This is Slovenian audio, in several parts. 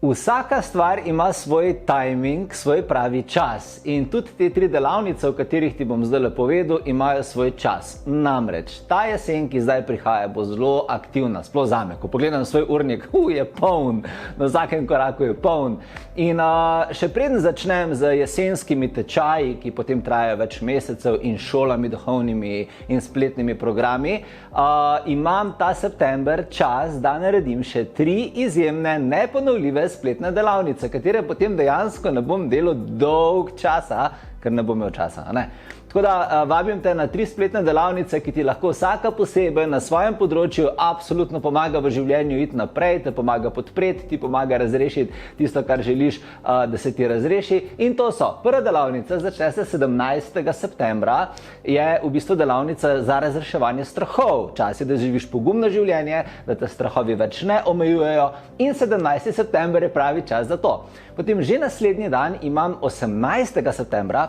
Vsaka stvar ima svoj timing, svoj pravi čas in tudi te 3 delavnice, o katerih ti bom zdaj povedal, imajo svoj čas. Namreč, ta jesen, ki zdaj prihaja, bo zelo aktivna, sploh zame. Ko pogledam svoj urnik, je poln, na vsakem koraku je poln. In še preden začnem z jesenskimi tečaji, ki potem trajajo več mesecev in šolami duhovnimi in spletnimi programi, imam ta september čas, da naredim še 3 izjemne, neponovljive spletne delavnice, katere potem dejansko ne bom delal dolg časa, ker ne bom imel časa, ne? Tako da vabim te na 3 spletne delavnice, ki ti lahko vsaka posebej na svojem področju absolutno pomaga v življenju iti naprej, te pomaga podpreti, ti pomaga razrešiti tisto, kar želiš, da se ti razreši. In to so, prva delavnica začne se 17. septembra, je v bistvu delavnica za razreševanje strahov. Čas je, da živiš pogumno življenje, da te strahovi več ne omejujejo in 17. september je pravi čas za to. Potem že naslednji dan imam 18. septembra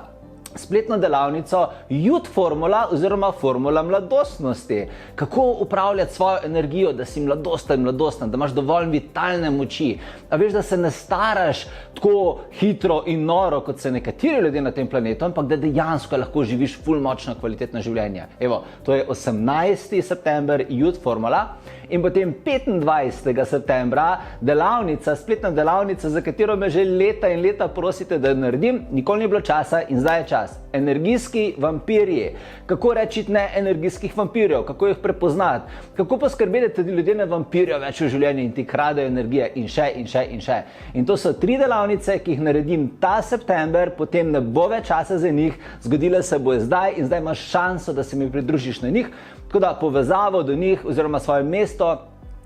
spletno delavnico Youth Formula oziroma Formula mladostnosti. Kako upravljati svojo energijo, da si mladosten, da imaš dovolj vitalne moči. A veš, da se ne staraš tako hitro in noro, kot se nekateri ljudje na tem planetu, ampak da dejansko lahko živiš ful močno kvalitetno življenje. Evo, to je 18. september Youth Formula in potem 25. septembra delavnica, spletna delavnica, za katero me že leta in leta prosite, da jo naredim, nikoli ni bilo časa in zdaj je čas. Energijski vampirji. Kako reči ne energijskih vampirjev, kako jih prepoznati, kako poskrbeti, da ljudje ne vampirijo več v življenju in ti kradejo energije in še in še in še. In to so 3 delavnice, ki jih naredim ta september, potem ne bo več časa za njih, zgodile se bo zdaj in zdaj imaš šanso, da se mi pridružiš na njih, tako da povezavo do njih oziroma svoje mesto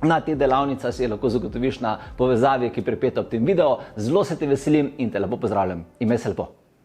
na te delavnice si lahko zagotoviš na povezavi, ki je pripeta ob tem videu. Zelo se te veselim in te lepo pozdravljam. Imej se lepo.